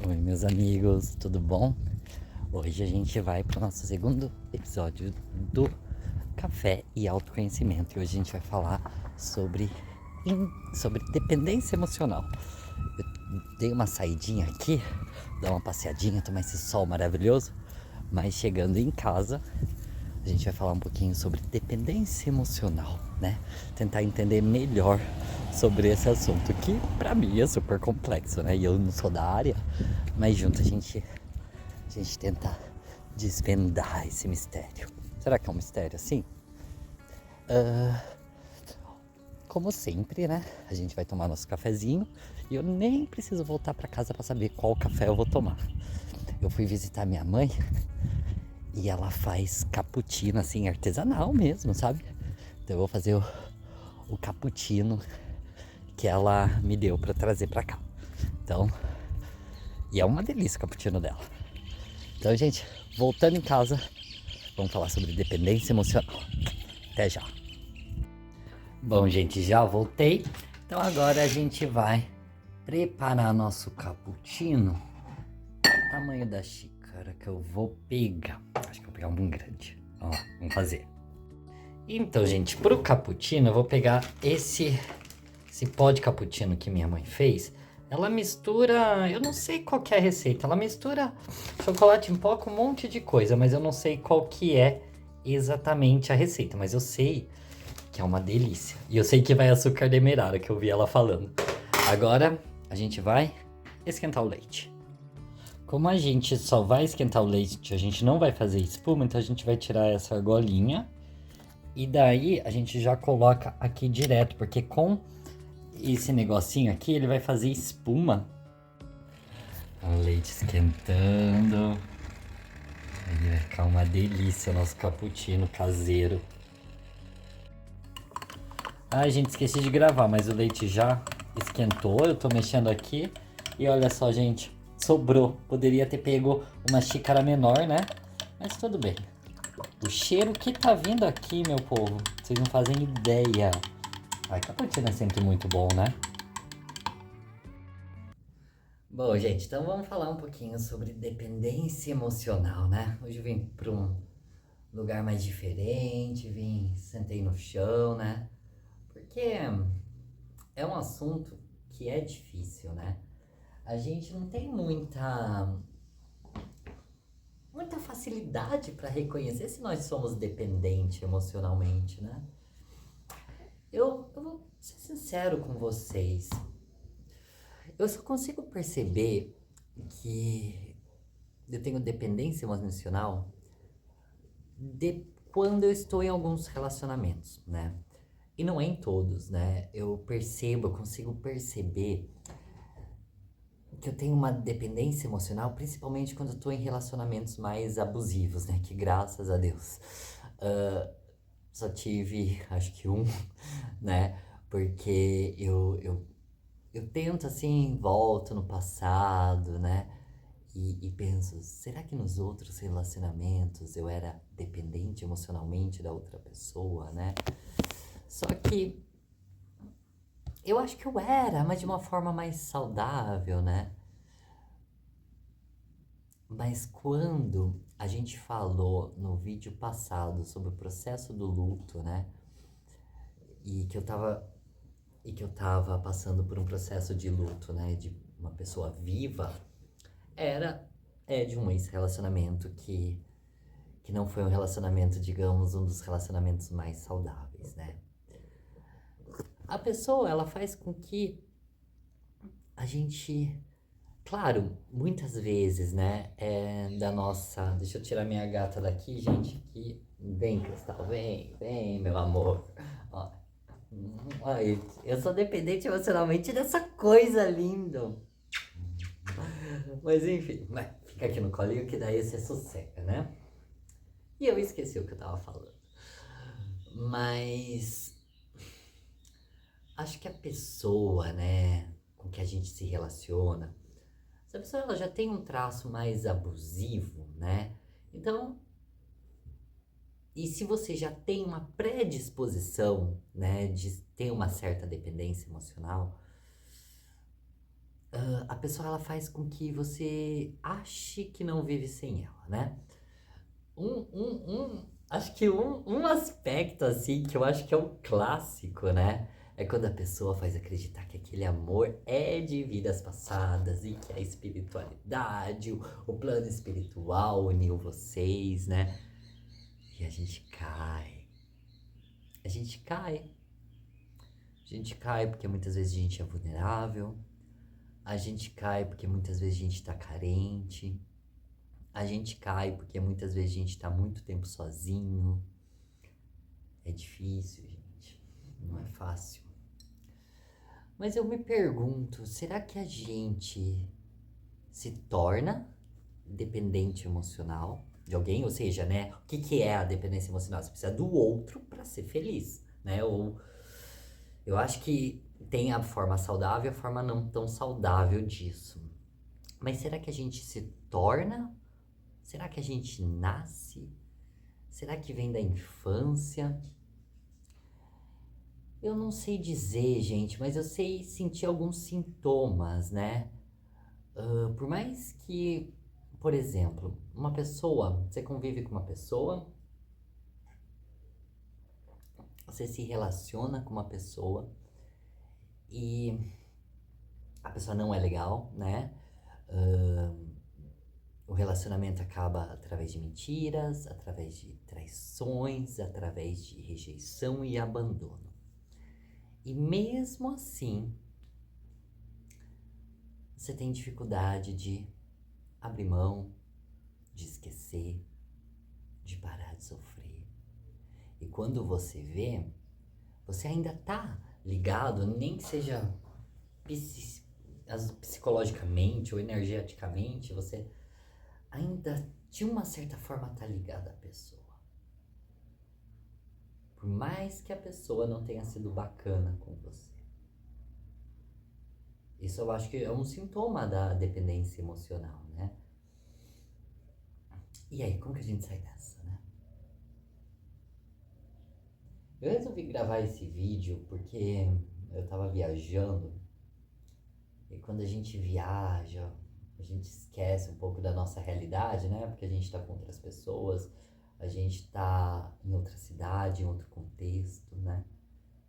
Oi, meus amigos, tudo bom? Hoje a gente vai para o nosso segundo episódio do Café e Autoconhecimento. E hoje a gente vai falar sobre dependência emocional. Eu dei uma saidinha aqui, dar uma passeadinha, tomar esse sol maravilhoso, mas chegando em casa, a gente vai falar um pouquinho sobre dependência emocional, né? Tentar entender melhor sobre esse assunto, que pra mim é super complexo, né? E eu não sou da área, mas junto a gente tenta desvendar esse mistério. Será que é um mistério assim? Como sempre, né? A gente vai tomar nosso cafezinho e eu nem preciso voltar pra casa pra saber qual café eu vou tomar. Eu fui visitar minha mãe e ela faz cappuccino assim, artesanal mesmo, sabe? Então eu vou fazer o cappuccino que ela me deu pra trazer pra cá. Então, e é uma delícia o cappuccino dela. Então, gente, voltando em casa, vamos falar sobre dependência emocional. Até já. Bom, gente, já voltei. Então agora a gente vai preparar nosso cappuccino. O tamanho da xícara que eu vou pegar. Acho que eu vou pegar um grande. Ó, vamos fazer. Então, gente, pro cappuccino eu vou pegar esse pó de cappuccino que minha mãe fez. Ela mistura, eu não sei qual que é a receita, ela mistura chocolate em pó com um monte de coisa, mas eu não sei qual que é exatamente a receita, mas eu sei que é uma delícia. E eu sei que vai açúcar demerara, que eu vi ela falando. Agora a gente vai esquentar o leite. Como a gente só vai esquentar o leite, a gente não vai fazer espuma, então a gente vai tirar essa argolinha. E daí a gente já coloca aqui direto, porque com esse negocinho aqui, ele vai fazer espuma. O leite esquentando. Aí vai ficar uma delícia o nosso cappuccino caseiro. Ai, gente, esqueci de gravar, mas o leite já esquentou. Eu tô mexendo aqui. E olha só, gente, sobrou. Poderia ter pego uma xícara menor, né? Mas tudo bem. O cheiro que tá vindo aqui, meu povo, vocês não fazem ideia. Ai, cappuccino é sempre muito bom, né? Bom, gente, então vamos falar um pouquinho sobre dependência emocional, né? Hoje eu vim para um lugar mais diferente, sentei no chão, né? Porque é um assunto que é difícil, né? A gente não tem muita facilidade para reconhecer se nós somos dependentes emocionalmente, né? Eu vou ser sincero com vocês. Eu só consigo perceber que eu tenho dependência emocional de quando eu estou em alguns relacionamentos, né? E não é em todos, né? Eu consigo perceber que eu tenho uma dependência emocional, principalmente quando eu tô em relacionamentos mais abusivos, né? Que graças a Deus só tive, acho que um, né? Porque eu tento assim, volto no passado, né? E penso, será que nos outros relacionamentos eu era dependente emocionalmente da outra pessoa, né? Só que eu acho que eu era, mas de uma forma mais saudável, né? Mas quando a gente falou no vídeo passado sobre o processo do luto, né? E que eu tava, passando por um processo de luto, né? De uma pessoa viva, é de um ex-relacionamento que não foi um relacionamento, digamos, um dos relacionamentos mais saudáveis, né? A pessoa, ela faz com que a gente, claro, muitas vezes, né, da nossa... Deixa eu tirar minha gata daqui, gente, que... Vem, Cristal, vem, meu amor. Ó, ai, eu sou dependente emocionalmente dessa coisa linda. Mas enfim, fica aqui no colinho que daí você sossega, né? E eu esqueci o que eu tava falando. Mas acho que a pessoa, né, com que a gente se relaciona, essa pessoa ela já tem um traço mais abusivo, né? Então, e se você já tem uma predisposição, né, de ter uma certa dependência emocional, A pessoa ela faz com que você ache que não vive sem ela, né? Acho que um aspecto assim que eu acho que é um clássico, né? É quando a pessoa faz acreditar que aquele amor é de vidas passadas e que a espiritualidade, o plano espiritual uniu vocês, né? E a gente cai. A gente cai. A gente cai porque muitas vezes a gente é vulnerável. A gente cai porque muitas vezes a gente tá carente. A gente cai porque muitas vezes a gente tá muito tempo sozinho. É difícil, gente. Não é fácil. Mas eu me pergunto, será que a gente se torna dependente emocional de alguém? Ou seja, né? O que que é a dependência emocional? Você precisa do outro para ser feliz, né? Ou eu acho que tem a forma saudável e a forma não tão saudável disso. Mas será que a gente se torna? Será que a gente nasce? Será que vem da infância? Eu não sei dizer, gente, mas eu sei sentir alguns sintomas, né? Por mais que, por exemplo, uma pessoa, você convive com uma pessoa, você se relaciona com uma pessoa e a pessoa não é legal, né? O relacionamento acaba através de mentiras, através de traições, através de rejeição e abandono. E mesmo assim, você tem dificuldade de abrir mão, de esquecer, de parar de sofrer. E quando você vê, você ainda tá ligado, nem que seja psicologicamente ou energeticamente, você ainda de uma certa forma tá ligado à pessoa. Por mais que a pessoa não tenha sido bacana com você. Isso eu acho que é um sintoma da dependência emocional, né? E aí, como que a gente sai dessa, né? Eu resolvi gravar esse vídeo porque eu tava viajando e quando a gente viaja, a gente esquece um pouco da nossa realidade, né? Porque a gente tá com outras pessoas, a gente tá em outra cidade, em outro contexto, né?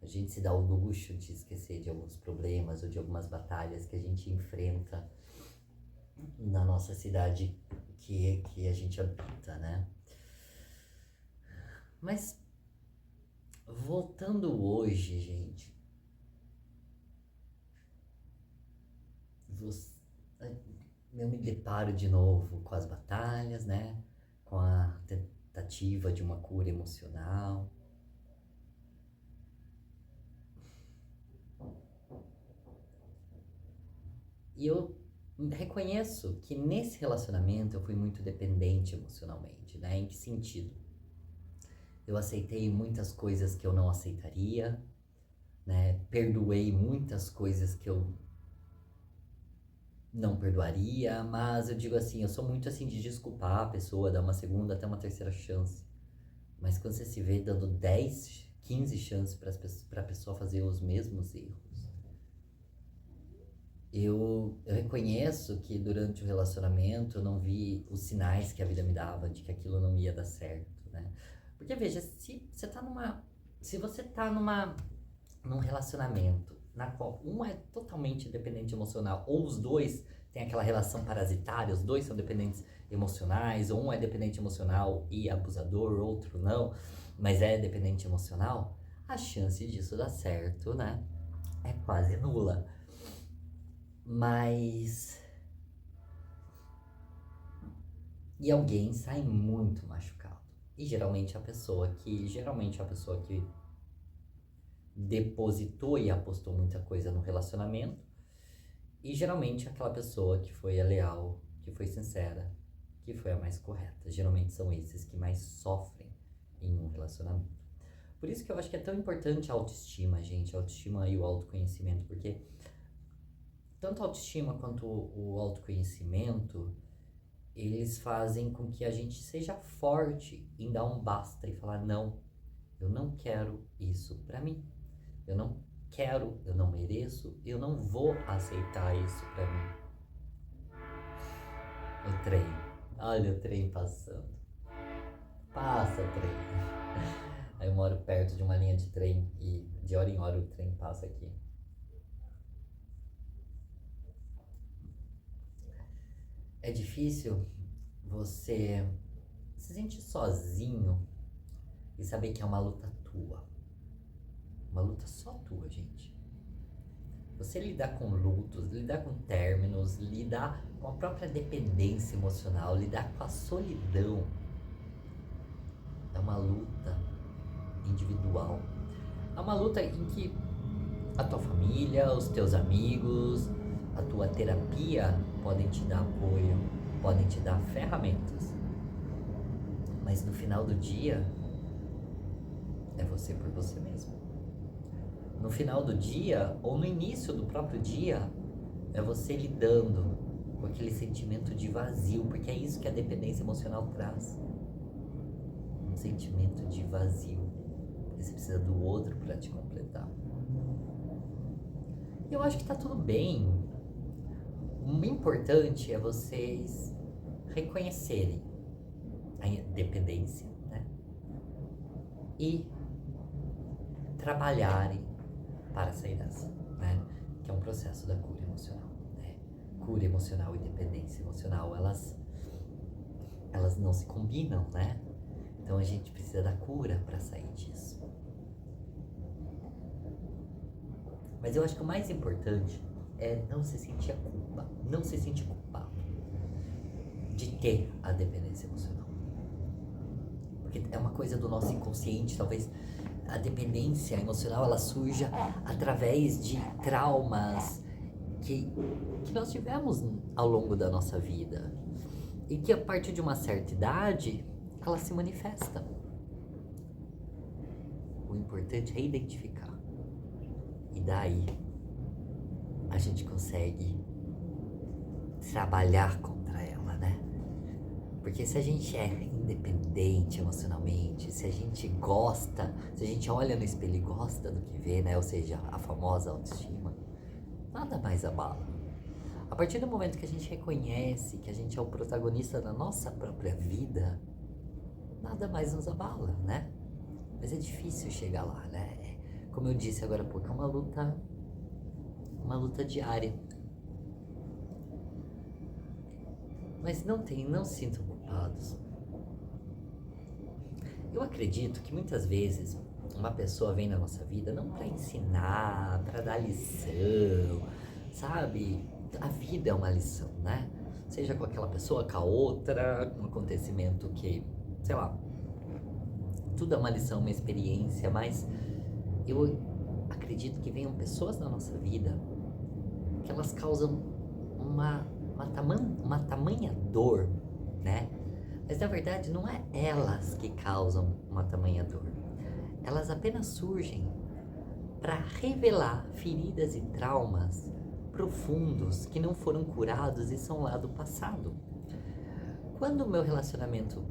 A gente se dá o luxo de esquecer de alguns problemas ou de algumas batalhas que a gente enfrenta na nossa cidade que a gente habita, né? Mas voltando hoje, gente, você, eu me deparo de novo com as batalhas, né? Com a tentativa de uma cura emocional. E eu reconheço que nesse relacionamento eu fui muito dependente emocionalmente, né? Em que sentido? Eu aceitei muitas coisas que eu não aceitaria, né? Perdoei muitas coisas que eu não perdoaria, mas eu digo assim, eu sou muito assim de desculpar a pessoa, dar uma segunda até uma terceira chance. Mas quando você se vê dando 10, 15 chances para a pessoa fazer os mesmos erros, eu reconheço que durante o relacionamento eu não vi os sinais que a vida me dava de que aquilo não ia dar certo, né? Porque veja, se você tá num relacionamento na qual um é totalmente dependente emocional, ou os dois têm aquela relação parasitária, os dois são dependentes emocionais, ou um é dependente emocional e abusador, outro não, mas é dependente emocional, a chance disso dar certo, né, é quase nula. Mas. E alguém sai muito machucado. E geralmente a pessoa que depositou e apostou muita coisa no relacionamento. E geralmente aquela pessoa que foi a leal, que foi sincera, que foi a mais correta. Geralmente são esses que mais sofrem em um relacionamento. Por isso que eu acho que é tão importante a autoestima, gente, a autoestima e o autoconhecimento, porque tanto a autoestima quanto o autoconhecimento, eles fazem com que a gente seja forte em dar um basta e falar não, eu não quero isso pra mim. Eu não quero, eu não mereço, eu não vou aceitar isso pra mim. O trem, olha o trem passando. Passa o trem. Aí eu moro perto de uma linha de trem e de hora em hora o trem passa aqui. É difícil você se sentir sozinho e saber que é uma luta tua. Uma luta só tua, gente. Você lidar com lutos, lidar com términos, lidar com a própria dependência emocional, lidar com a solidão, é uma luta individual. É uma luta em que a tua família, os teus amigos, a tua terapia podem te dar apoio, podem te dar ferramentas. Mas no final do dia, é você por você mesmo. No final do dia, ou no início do próprio dia, é você lidando com aquele sentimento de vazio, porque é isso que a dependência emocional traz. Um sentimento de vazio. Você precisa do outro para te completar. E eu acho que tá tudo bem. O importante é vocês reconhecerem a dependência, né? E trabalharem para sair dessa, né? Que é um processo da cura emocional, né? Cura emocional e dependência emocional, elas não se combinam, né? Então a gente precisa da cura para sair disso. Mas eu acho que o mais importante é não se sentir a culpa, não se sentir culpado de ter a dependência emocional. Porque é uma coisa do nosso inconsciente, talvez a dependência emocional ela surja através de traumas que nós tivemos ao longo da nossa vida e que a partir de uma certa idade ela se manifesta. O importante é identificar e daí a gente consegue trabalhar contra ela, né? Porque se a gente é independente emocionalmente, se a gente gosta, se a gente olha no espelho e gosta do que vê, né? Ou seja, a famosa autoestima, nada mais abala. A partir do momento que a gente reconhece que a gente é o protagonista da nossa própria vida, nada mais nos abala, né? Mas é difícil chegar lá, né? Como eu disse agora há pouco, é uma luta diária. Mas não se sintam culpados. Eu acredito que muitas vezes uma pessoa vem na nossa vida não para ensinar, para dar lição, sabe? A vida é uma lição, né? Seja com aquela pessoa, com a outra, um acontecimento que, sei lá, tudo é uma lição, uma experiência, mas eu acredito que venham pessoas na nossa vida que elas causam uma tamanha dor, né? Mas na verdade não é elas que causam uma tamanha dor. Elas apenas surgem para revelar feridas e traumas profundos que não foram curados e são lá do passado. Quando o meu relacionamento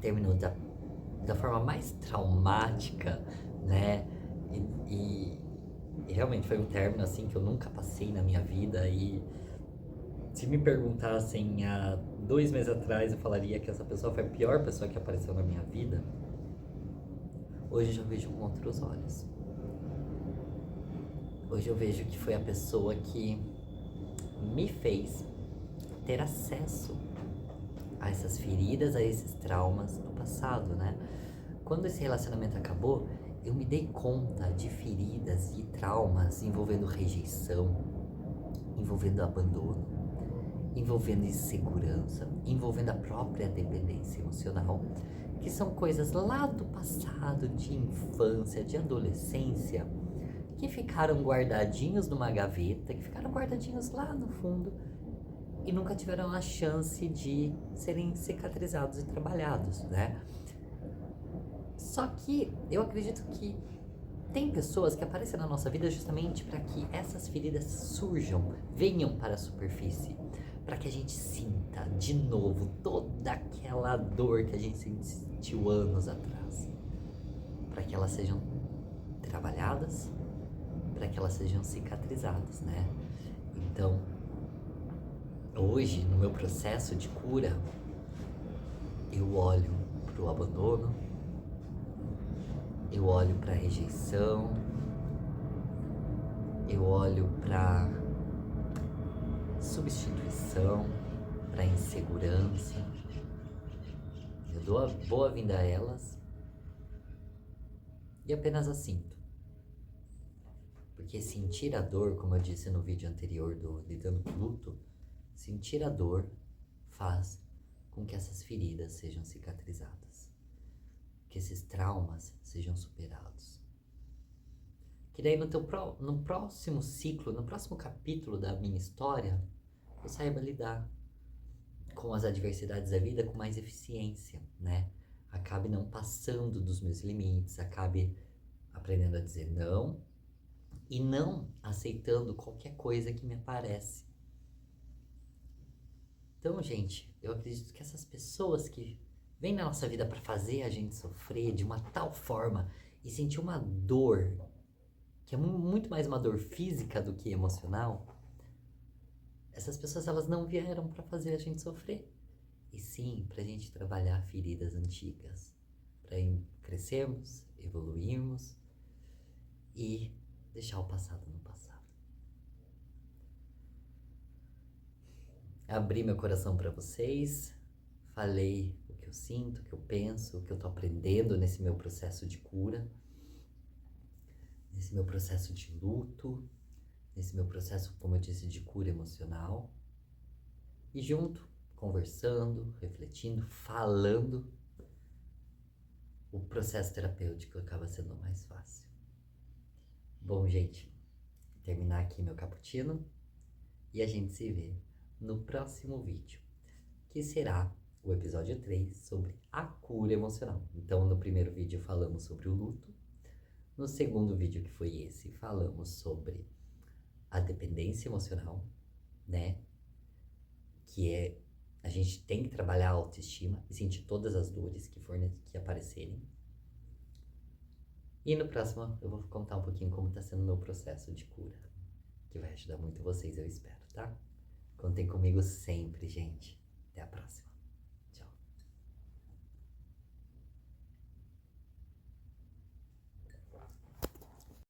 terminou da forma mais traumática, né? E realmente foi um término assim que eu nunca passei na minha vida e se me perguntassem há 2 meses atrás, eu falaria que essa pessoa foi a pior pessoa que apareceu na minha vida. Hoje eu já vejo com outros olhos. Hoje eu vejo que foi a pessoa que me fez ter acesso a essas feridas, a esses traumas do passado, né? Quando esse relacionamento acabou, eu me dei conta de feridas e traumas envolvendo rejeição, envolvendo abandono, envolvendo insegurança, envolvendo a própria dependência emocional, que são coisas lá do passado, de infância, de adolescência, que ficaram guardadinhos numa gaveta, que ficaram guardadinhos lá no fundo e nunca tiveram a chance de serem cicatrizados e trabalhados, né? Só que eu acredito que tem pessoas que aparecem na nossa vida justamente para que essas feridas surjam, venham para a superfície, para que a gente sinta de novo toda aquela dor que a gente sentiu anos atrás, para que elas sejam trabalhadas para que elas sejam cicatrizadas, né? Então, hoje, no meu processo de cura, eu olho para o abandono, eu olho para a rejeição, eu olho para substituição, para insegurança. Eu dou a boa-vinda a elas e apenas as sinto. Porque sentir a dor, como eu disse no vídeo anterior do Lidando com o Luto, sentir a dor faz com que essas feridas sejam cicatrizadas, que esses traumas sejam superados. Que daí no próximo ciclo, no próximo capítulo da minha história, eu saiba lidar com as adversidades da vida com mais eficiência, né? Acabe não passando dos meus limites, acabe aprendendo a dizer não e não aceitando qualquer coisa que me aparece. Então, gente, eu acredito que essas pessoas que vêm na nossa vida para fazer a gente sofrer de uma tal forma e sentir uma dor, que é muito mais uma dor física do que emocional, essas pessoas elas não vieram para fazer a gente sofrer, e sim para a gente trabalhar feridas antigas, para crescermos, evoluirmos e deixar o passado no passado. Abri meu coração para vocês, falei o que eu sinto, o que eu penso, o que eu tô aprendendo nesse meu processo de cura, nesse meu processo de luto, nesse meu processo, como eu disse, de cura emocional. E junto, conversando, refletindo, falando, o processo terapêutico acaba sendo mais fácil. Bom, gente, terminar aqui meu cappuccino e a gente se vê no próximo vídeo, que será o episódio 3 sobre a cura emocional. Então, no primeiro vídeo falamos sobre o luto, no segundo vídeo, que foi esse, falamos sobre a dependência emocional, né? Que é, a gente tem que trabalhar a autoestima e sentir todas as dores que aparecerem. E no próximo eu vou contar um pouquinho como está sendo o meu processo de cura, que vai ajudar muito vocês, eu espero, tá? Contem comigo sempre, gente. Até a próxima.